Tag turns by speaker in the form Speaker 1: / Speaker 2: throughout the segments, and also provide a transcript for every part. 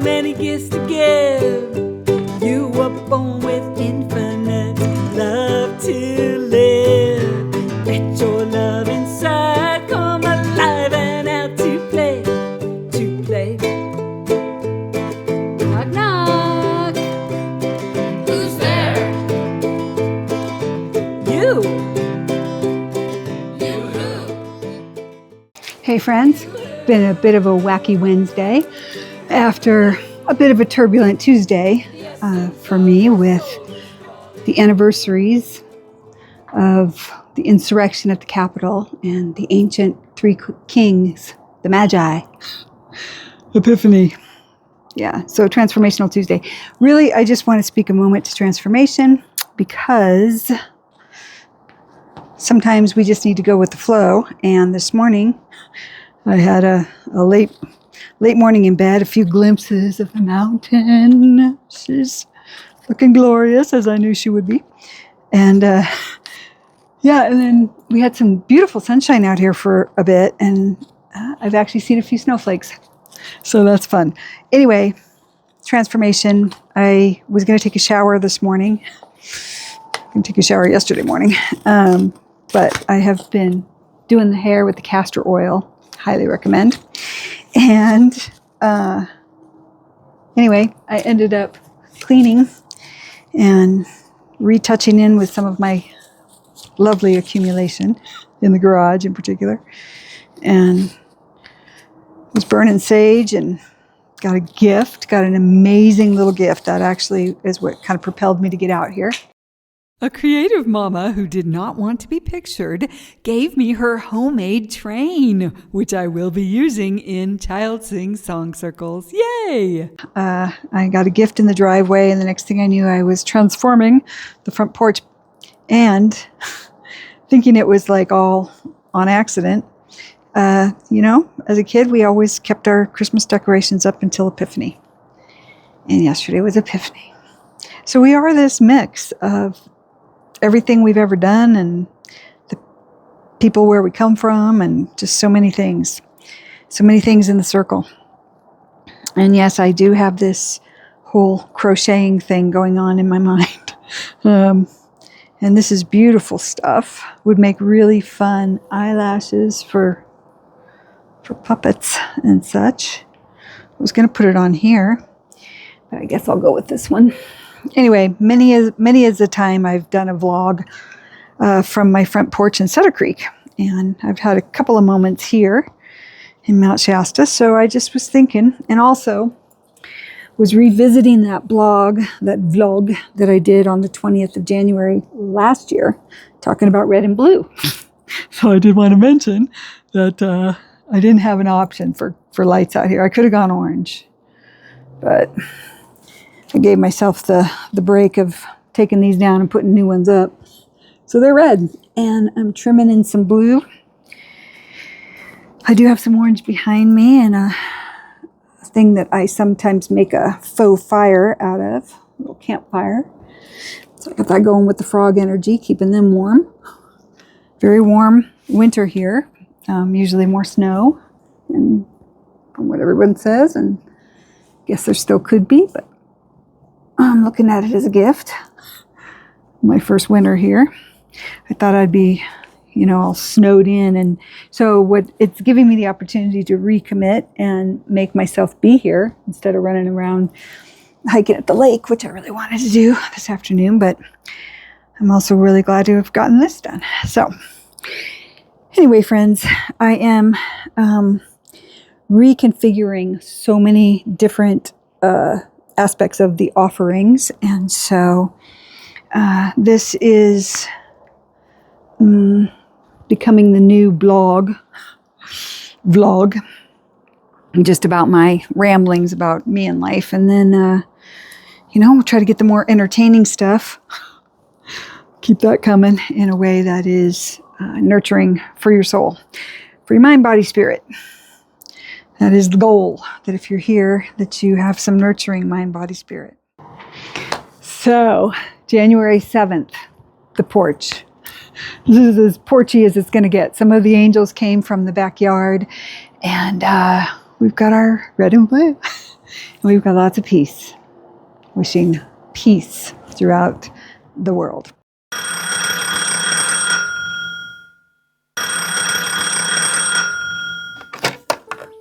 Speaker 1: many gifts to give. You were born with infinite love to live. Let your love inside come alive and out to play, to play. Knock, knock.
Speaker 2: Who's there?
Speaker 1: You.
Speaker 2: You who?
Speaker 3: Hey friends, been a bit of a wacky Wednesday after a bit of a turbulent Tuesday for me with the anniversaries of the insurrection at the Capitol and the ancient three kings, the Magi, Epiphany. Yeah, so Transformational Tuesday. Really, I just want to speak a moment to transformation because sometimes we just need to go with the flow. And this morning, I had a late morning in bed, a few glimpses of the mountain. She's looking glorious, as I knew she would be. And and then we had some beautiful sunshine out here for a bit, and I've actually seen a few snowflakes. So that's fun. Anyway, transformation. I was going to take a shower this morning. I didn't take a shower yesterday morning. But I have been doing the hair with the castor oil. Highly recommend. And anyway, I ended up cleaning and retouching in with some of my lovely accumulation in the garage in particular. And was burning sage and got a gift, got an amazing little gift. That actually is what kind of propelled me to get out here.
Speaker 1: A creative mama who did not want to be pictured gave me her homemade train, which I will be using in Child Sing song circles. Yay!
Speaker 3: I got a gift in the driveway, and the next thing I knew, I was transforming the front porch and thinking it was like all on accident. As a kid, we always kept our Christmas decorations up until Epiphany. And yesterday was Epiphany. So we are this mix of everything we've ever done and the people where we come from and just so many things in the circle. And yes, I do have this whole crocheting thing going on in my mind. And this is beautiful stuff. Would make really fun eyelashes for puppets and such. I was going to put it on here, but I guess I'll go with this one. Anyway, many is the time I've done a vlog from my front porch in Sutter Creek, and I've had a couple of moments here in Mount Shasta, so I just was thinking, and also was revisiting that vlog that I did on the 20th of January last year, talking about red and blue. So I did want to mention that I didn't have an option for lights out here. I could have gone orange, but I gave myself the break of taking these down and putting new ones up. So they're red, and I'm trimming in some blue. I do have some orange behind me and a thing that I sometimes make a faux fire out of, a little campfire. So I got that going with the frog energy, keeping them warm. Very warm winter here. Usually more snow, and from what everyone says, and I guess there still could be, but I'm looking at it as a gift. My first winter here. I thought I'd be, all snowed in. And so it's giving me the opportunity to recommit and make myself be here instead of running around hiking at the lake, which I really wanted to do this afternoon. But I'm also really glad to have gotten this done. So anyway, friends, I am reconfiguring so many different aspects of the offerings, and so this is becoming the new vlog just about my ramblings about me and life, and then we'll try to get the more entertaining stuff, keep that coming in a way that is nurturing for your soul, for your mind, body, spirit. That is the goal, that if you're here, that you have some nurturing mind, body, spirit. So, January 7th, the porch. This is as porchy as it's going to get. Some of the angels came from the backyard, and we've got our red and blue. We've got lots of peace. Wishing peace throughout the world.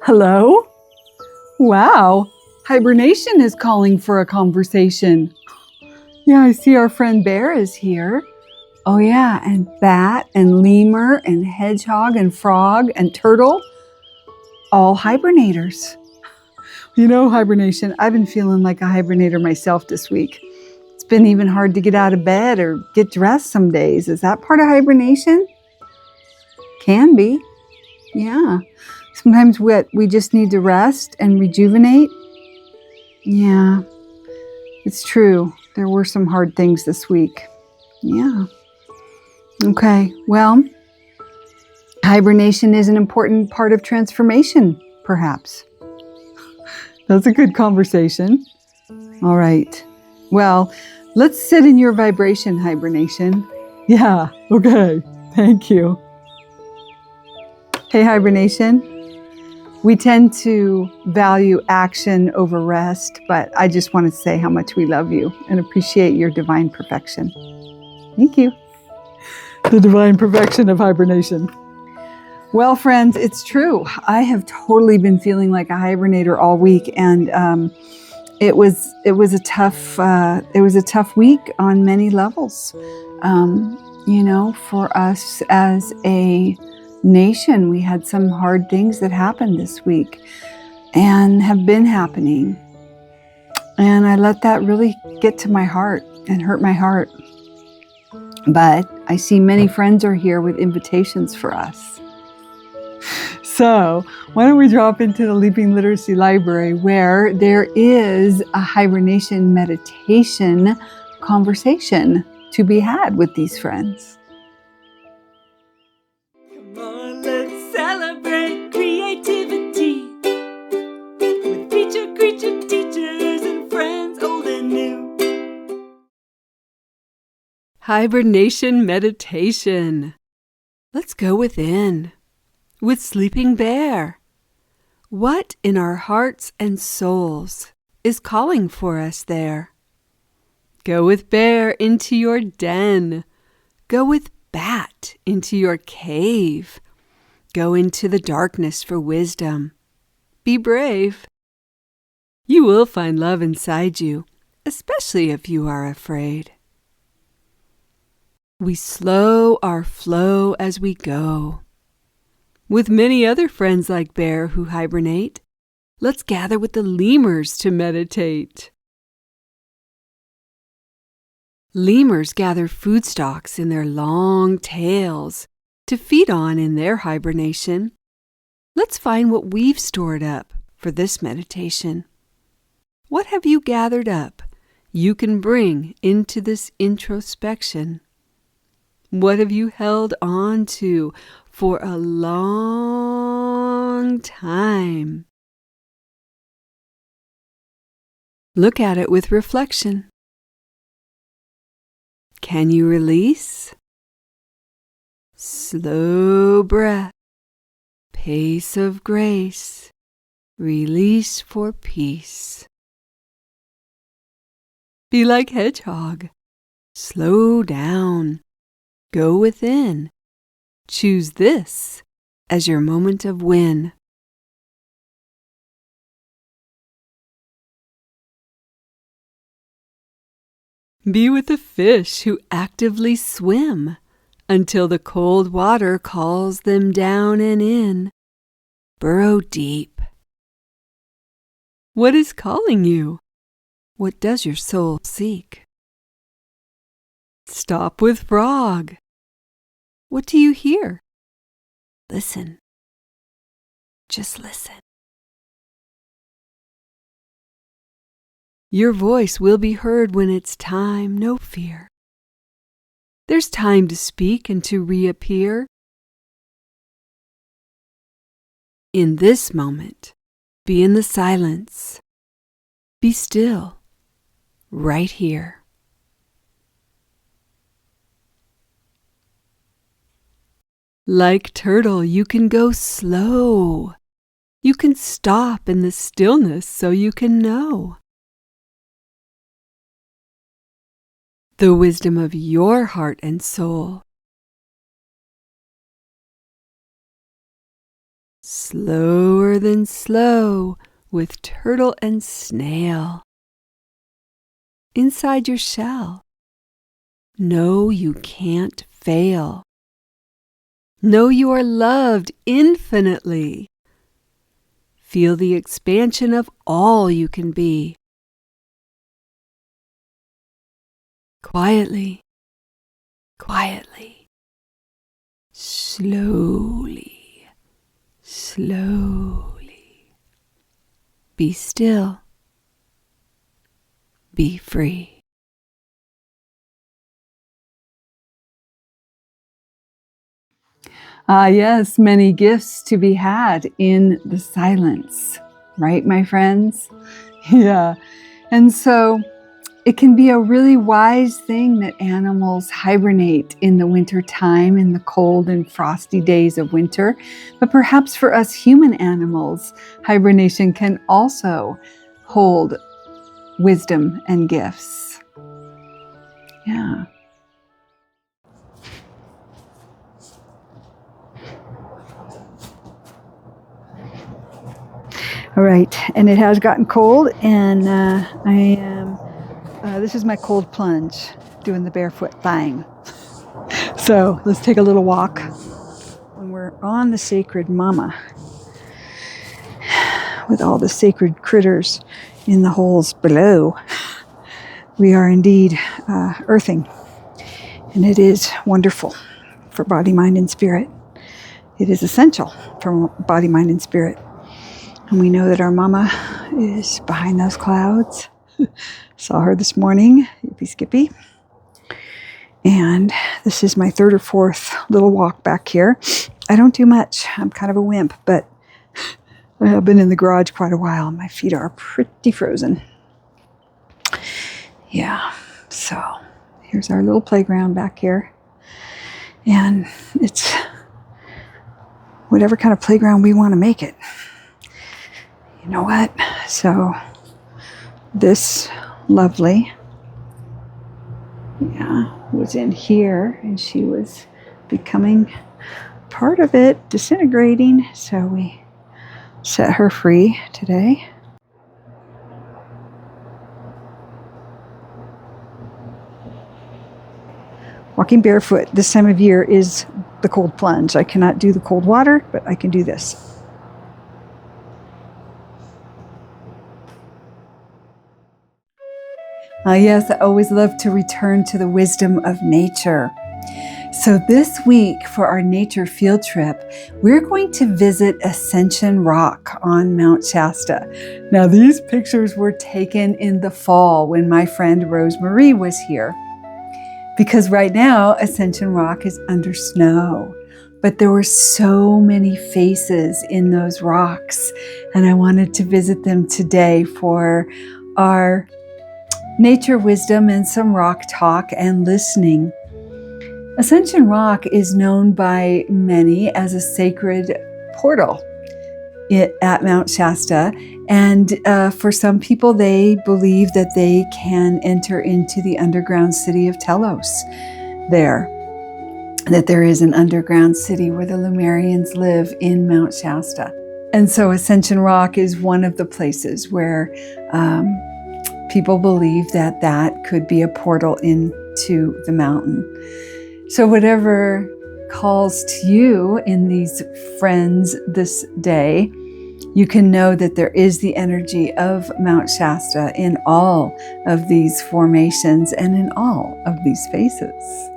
Speaker 3: Hello? Wow. Hibernation is calling for a conversation. Yeah, I see our friend Bear is here. Oh yeah, and bat and lemur and hedgehog and frog and turtle. All hibernators. You know, hibernation, I've been feeling like a hibernator myself this week. It's been even hard to get out of bed or get dressed some days. Is that part of hibernation? Can be. Yeah. Sometimes we just need to rest and rejuvenate. Yeah, it's true. There were some hard things this week. Yeah. Okay, well, hibernation is an important part of transformation, perhaps. That's a good conversation. All right. Well, let's sit in your vibration, hibernation. Yeah, okay. Thank you. Hey, hibernation. We tend to value action over rest, but I just want to say how much we love you and appreciate your divine perfection. Thank you. The divine perfection of hibernation. Well, friends, it's true. I have totally been feeling like a hibernator all week, and it was a tough week on many levels. For us as a nation, we had some hard things that happened this week and have been happening. And I let that really get to my heart and hurt my heart. But I see many friends are here with invitations for us. So why don't we drop into the Leaping Literacy Library, where there is a hibernation meditation conversation to be had with these friends.
Speaker 1: Come on, let's celebrate creativity with feature, creature, teachers, and friends old and new. Hibernation meditation. Let's go within with Sleeping Bear. What in our hearts and souls is calling for us there? Go with Bear into your den. Go with Bat into your cave. Go into the darkness for wisdom. Be brave. You will find love inside you, especially if you are afraid. We slow our flow as we go. With many other friends like Bear who hibernate, let's gather with the lemurs to meditate. Lemurs gather food stalks in their long tails to feed on in their hibernation. Let's find what we've stored up for this meditation. What have you gathered up you can bring into this introspection? What have you held on to for a long time? Look at it with reflection. Can you release? Slow breath, pace of grace, release for peace. Be like hedgehog. Slow down. Go within. Choose this as your moment of win. Be with the fish who actively swim until the cold water calls them down and in. Burrow deep. What is calling you? What does your soul seek? Stop with frog. What do you hear? Listen. Just listen. Your voice will be heard when it's time, no fear. There's time to speak and to reappear. In this moment, be in the silence. Be still, right here. Like turtle, you can go slow. You can stop in the stillness so you can know. The wisdom of your heart and soul. Slower than slow with turtle and snail. Inside your shell. Know you can't fail. Know you are loved infinitely. Feel the expansion of all you can be. Quietly, quietly, slowly, slowly. Be still. Be free. Ah, yes, many gifts to be had in the silence, right, my friends? Yeah. And so it can be a really wise thing that animals hibernate in the winter time, in the cold and frosty days of winter. But perhaps for us human animals, hibernation can also hold wisdom and gifts. Yeah. All right, and it has gotten cold, and this is my cold plunge, doing the barefoot thing. So let's take a little walk. When we're on the sacred mama, with all the sacred critters in the holes below, we are indeed earthing, and it is wonderful for body, mind, and spirit. It is essential for body, mind, and spirit. And we know that our mama is behind those clouds. Saw her this morning, yippee skippy. And this is my third or fourth little walk back here. I don't do much. I'm kind of a wimp, but I have been in the garage quite a while. My feet are pretty frozen. Yeah, so here's our little playground back here. And it's whatever kind of playground we want to make it. You know what? So this lovely, was in here, and she was becoming part of it, disintegrating. So we set her free today. Walking barefoot this time of year is the cold plunge. I cannot do the cold water, but I can do this. Yes, I always love to return to the wisdom of nature. So this week for our nature field trip, we're going to visit Ascencion Rock on Mount Shasta. Now these pictures were taken in the fall when my friend Rosemarie was here. Because right now Ascencion Rock is under snow. But there were so many faces in those rocks, and I wanted to visit them today for our nature wisdom and some rock talk and listening. Ascencion Rock is known by many as a sacred portal at Mount Shasta, and for some people they believe that they can enter into the underground city of Telos there, that there is an underground city where the Lemurians live in Mount Shasta. And so Ascencion Rock is one of the places where people believe that that could be a portal into the mountain. So whatever calls to you in these friends this day, you can know that there is the energy of Mount Shasta in all of these formations and in all of these faces.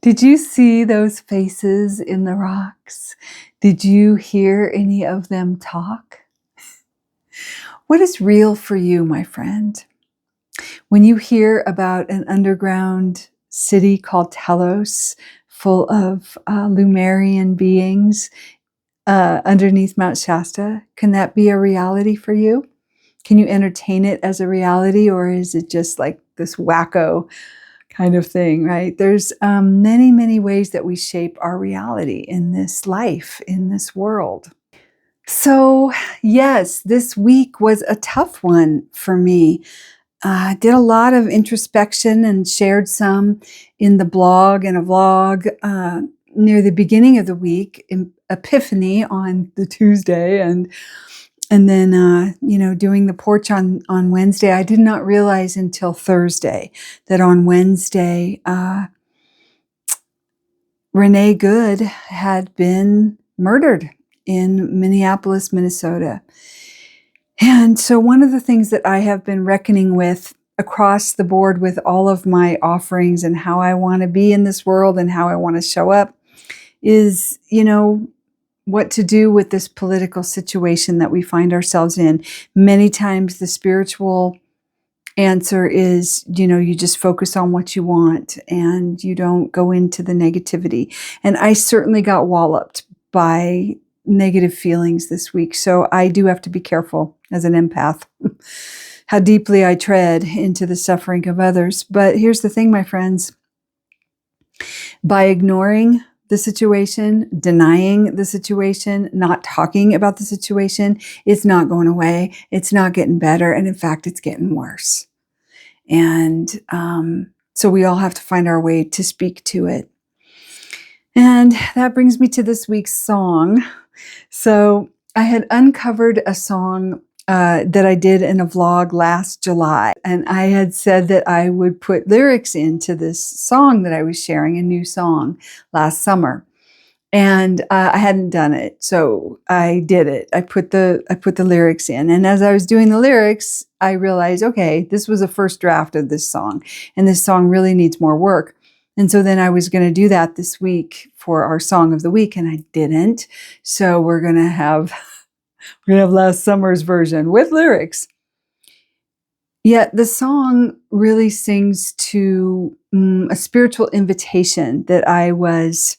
Speaker 3: Did you see those faces in the rocks? Did you hear any of them talk? What is real for you, my friend? When you hear about an underground city called Telos, full of Lemurian beings underneath Mount Shasta, can that be a reality for you? Can you entertain it as a reality, or is it just like this wacko kind of thing, right? There's many, many ways that we shape our reality in this life, in this world. So, yes, this week was a tough one for me. I did a lot of introspection and shared some in the blog and a vlog near the beginning of the week, in Epiphany on the Tuesday, and then doing the porch on Wednesday. I did not realize until Thursday that on Wednesday, Renee Good had been murdered in Minneapolis, Minnesota. And so one of the things that I have been reckoning with across the board with all of my offerings and how I want to be in this world and how I want to show up is, what to do with this political situation that we find ourselves in. Many times the spiritual answer is, you just focus on what you want and you don't go into the negativity. And I certainly got walloped by negative feelings this week. So I do have to be careful as an empath how deeply I tread into the suffering of others. But here's the thing, my friends. By ignoring the situation, denying the situation, not talking about the situation, it's not going away. It's not getting better. And in fact, it's getting worse. And so we all have to find our way to speak to it. And that brings me to this week's song. So I had uncovered a song that I did in a vlog last July. And I had said that I would put lyrics into this song that I was sharing, a new song last summer. And I hadn't done it. So I did it. I put the lyrics in. And as I was doing the lyrics, I realized, okay, this was a first draft of this song. And this song really needs more work. And so then I was going to do that this week for our song of the week, and I didn't. So we're going to have last summer's version with lyrics. Yet the song really sings to a spiritual invitation that I was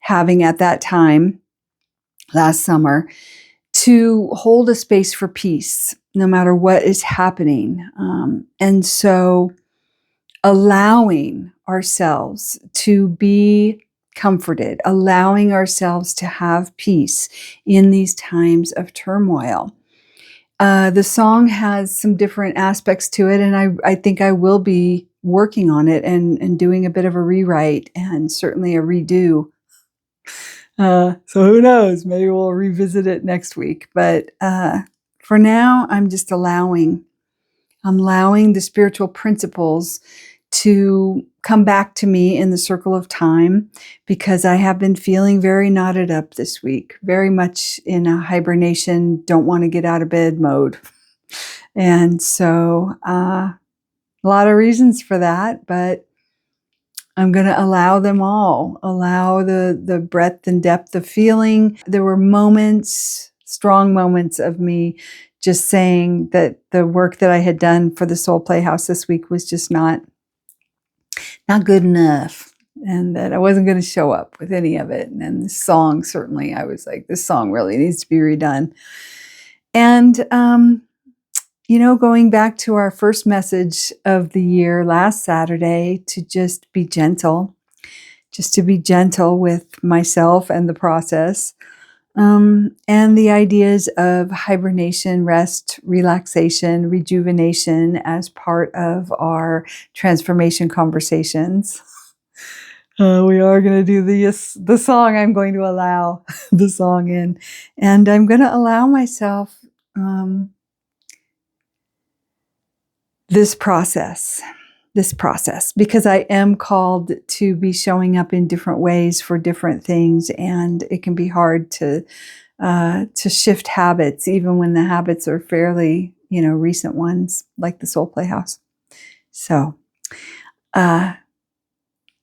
Speaker 3: having at that time last summer to hold a space for peace no matter what is happening. And so allowing ourselves to be comforted, allowing ourselves to have peace in these times of turmoil. The song has some different aspects to it, and I think I will be working on it and doing a bit of a rewrite and certainly a redo. So who knows? Maybe we'll revisit it next week. But for now, I'm just allowing the spiritual principles to come back to me in the circle of time, because I have been feeling very knotted up this week, very much in a hibernation, don't want to get out of bed mode. And so a lot of reasons for that, but I'm going to allow them all, allow the breadth and depth of feeling. There were moments, strong moments of me just saying that the work that I had done for the Soul Playhouse this week was just not good enough, and that I wasn't going to show up with any of it. And then the song, certainly, I was like, this song really needs to be redone. And, going back to our first message of the year last Saturday, to just be gentle, with myself and the process. And the ideas of hibernation, rest, relaxation, rejuvenation as part of our transformation conversations. We are going to do the song. I'm going to allow the song in, and I'm going to allow myself this process, because I am called to be showing up in different ways for different things. And it can be hard to shift habits, even when the habits are fairly, recent ones, like the Soul Playhouse. So,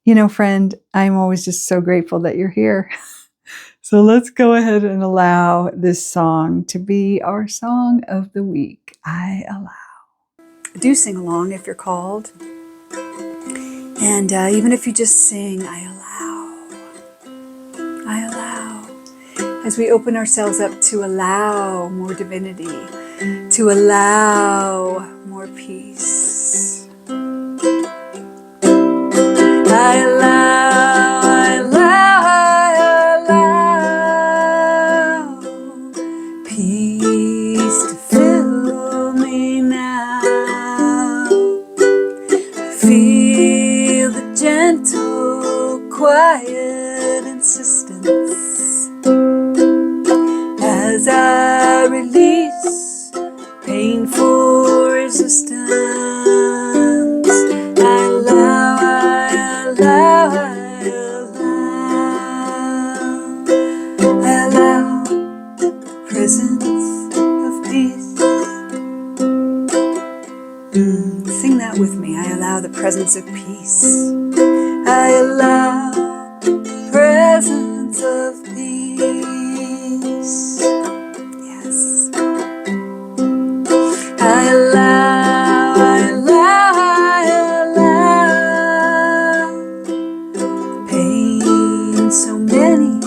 Speaker 3: You know, friend, I'm always just so grateful that you're here. So let's go ahead and allow this song to be our song of the week. I allow. Do sing along if you're called. And even if you just sing, I allow. I allow. As we open ourselves up to allow more divinity, to allow more peace. I allow, I allow, I allow peace to fill me now. Feel the gentle, quiet insistence as I release painful resistance. I allow, I allow, I allow presence of peace. Sing that with me. I allow the presence of peace. I allow the presence of peace. Yes. I allow, I allow, I allow pain so many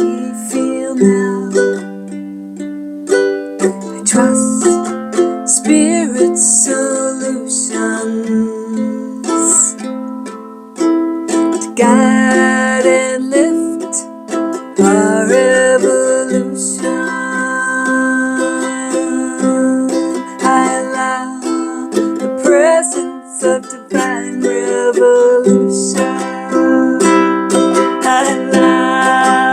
Speaker 3: feel now. I trust Spirit's solutions to guide and lift our evolution. I allow the presence of divine revolution. I allow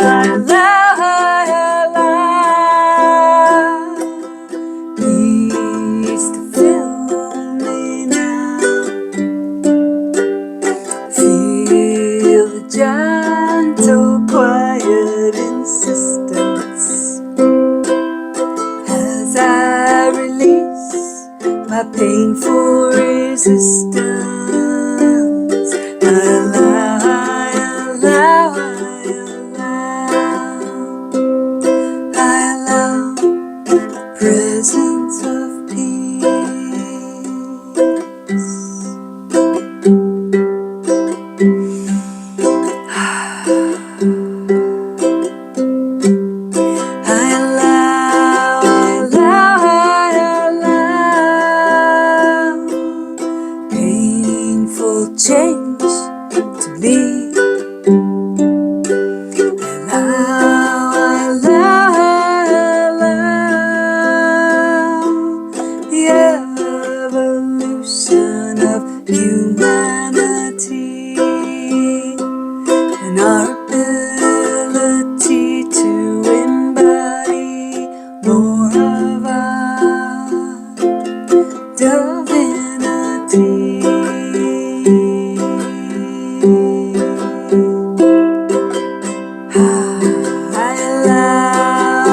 Speaker 3: peace to fill me now. Feel the gentle, quiet insistence as I release my painful resistance. I allow, I allow, I allow presence of peace. I allow painful change to be. I allow the evolution of humanity and our ability to embody more of our divinity. I allow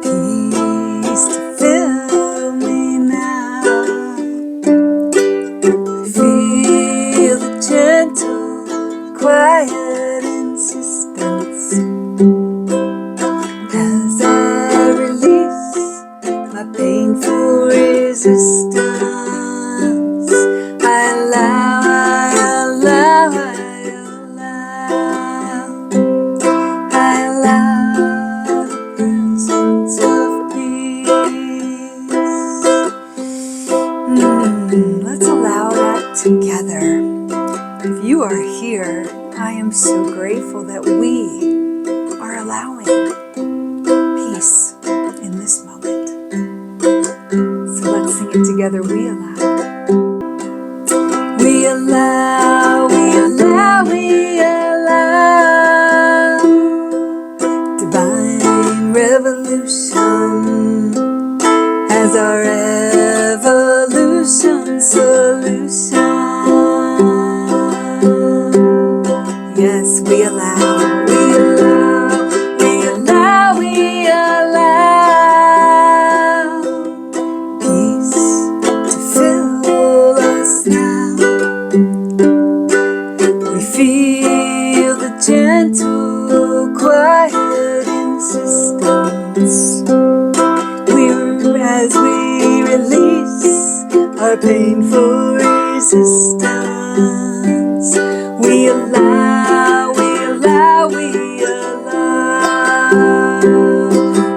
Speaker 3: peace to fill me now. Feel the gentle, quiet insistence as I release my painful resistance. I allow, I allow the presence of peace. Let's allow that together. If you are here, I am so grateful that we are allowing peace in this moment. So let's sing it together. We allow. We allow, we allow, we allow divine revolution as our evolution solution. Yes, we allow, we allow, we allow, we allow peace to fill
Speaker 1: for resistance. We allow, we allow, we allow.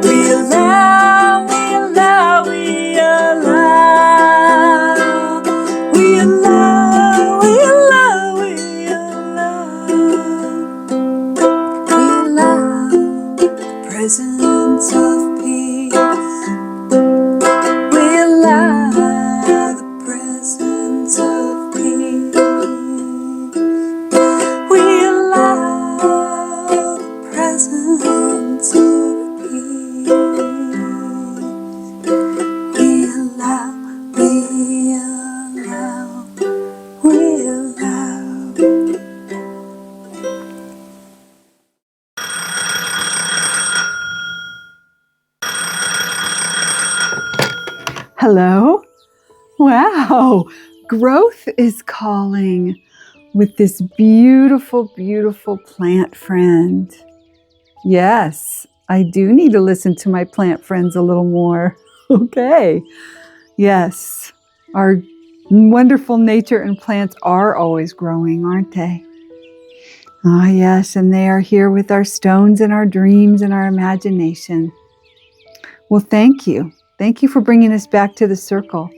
Speaker 1: We allow, we allow, we allow. We allow, we allow, we allow. We allow the presence of peace. We allow the presence of peace. We allow the presence of peace. We allow, we allow, we allow. Hello? Wow, growth is calling with this beautiful, beautiful plant friend. Yes, I do need to listen to my plant friends a little more. Okay. Yes, our wonderful nature and plants are always growing, aren't they? Ah, yes, and they are here with our stones and our dreams and our imagination. Well, thank you. Thank you for bringing us back to the circle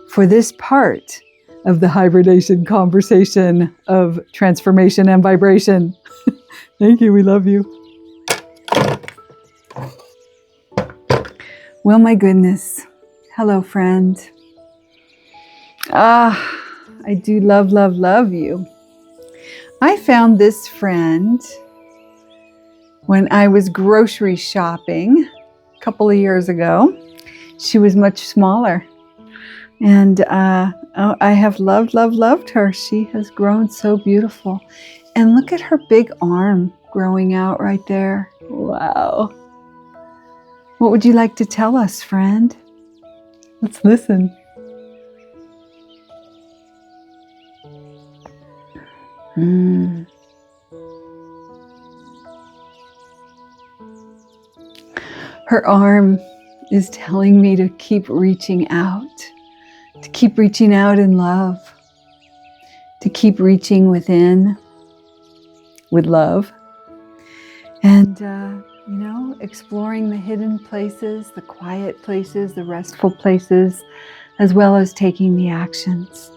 Speaker 1: for this part of the hibernation conversation of transformation and vibration. Thank you. We love you. Well, my goodness. Hello, friend. I do love, love, love you. I found this friend when I was grocery shopping a couple of years ago. She was much smaller. And I have loved, loved, loved her. She has grown so beautiful. And look at her big arm growing out right there. Wow. What would you like to tell us, friend? Let's listen. Her arm is telling me to keep reaching out. To keep reaching out in love, to keep reaching within with love, and, exploring the hidden places, the quiet places, the restful places, as well as taking the actions.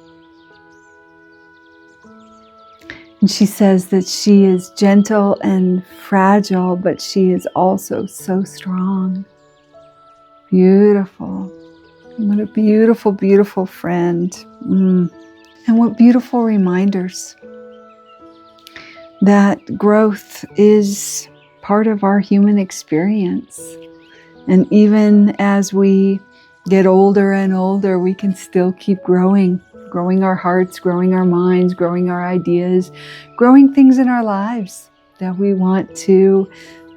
Speaker 1: And she says that she is gentle and fragile, but she is also so strong. Beautiful. What a beautiful, beautiful friend. And what beautiful reminders that growth is part of our human experience. And even as we get older and older, we can still keep growing our hearts, growing our minds, growing our ideas, growing things in our lives that we want to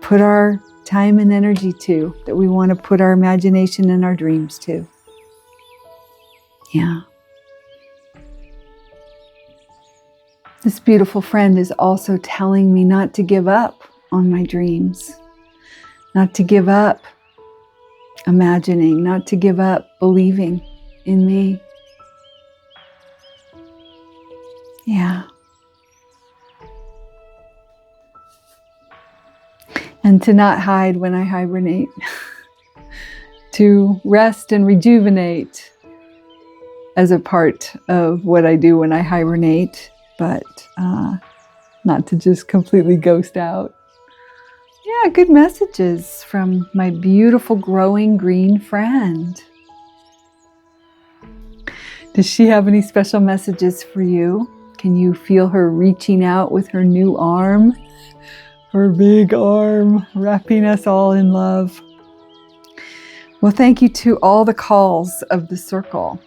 Speaker 1: put our time and energy to, that we want to put our imagination and our dreams to. Yeah. This beautiful friend is also telling me not to give up on my dreams, not to give up imagining, not to give up believing in me. Yeah. And to not hide when I hibernate, to rest and rejuvenate as a part of what I do when I hibernate, but not to just completely ghost out. Yeah, good messages from my beautiful growing green friend. Does she have any special messages for you? Can you feel her reaching out with her new arm? Her big arm, wrapping us all in love. Well, thank you to all the calls of the circle.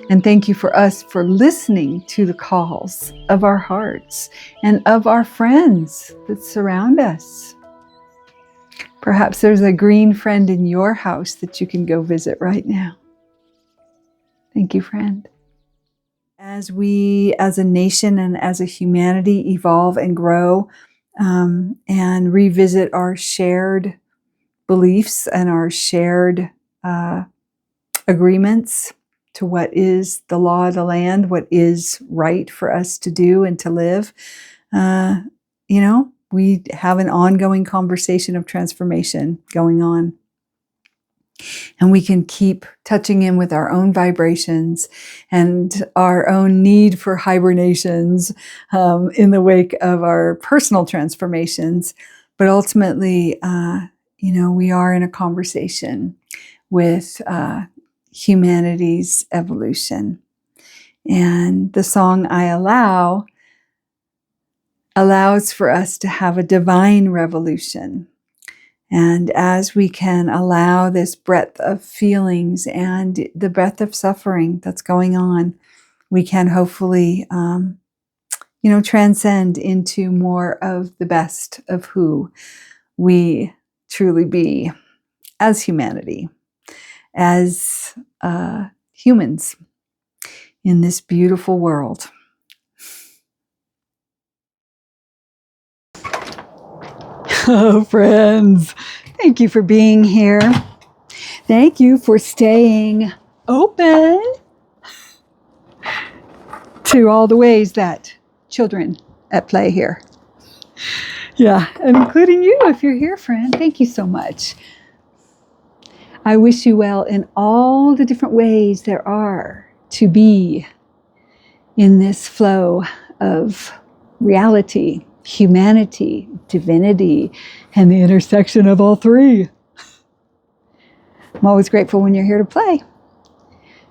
Speaker 1: And thank you for us for listening to the calls of our hearts and of our friends that surround us. Perhaps there's a green friend in your house that you can go visit right now. Thank you, friend. As we, as a nation and as a humanity, evolve and grow and revisit our shared beliefs and our shared agreements
Speaker 3: to what is the law of the land, what is right for us to do and to live, we have an ongoing conversation of transformation going on. And we can keep touching in with our own vibrations and our own need for hibernations in the wake of our personal transformations. But ultimately, we are in a conversation with humanity's evolution. And the song I Allow allows for us to have a divine revolution. And as we can allow this breadth of feelings and the breadth of suffering that's going on, we can hopefully, transcend into more of the best of who we truly be as humanity, as humans in this beautiful world. Oh, friends, thank you for being here. Thank you for staying open to all the ways that children at play here. Yeah, and including you if you're here, friend. Thank you so much. I wish you well in all the different ways there are to be in this flow of reality, humanity, divinity, and the intersection of all three. I'm always grateful when you're here to play.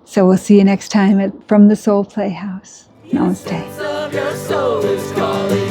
Speaker 3: So we'll see you next time from the Soul Playhouse. Namaste.
Speaker 1: Of your soul is calling.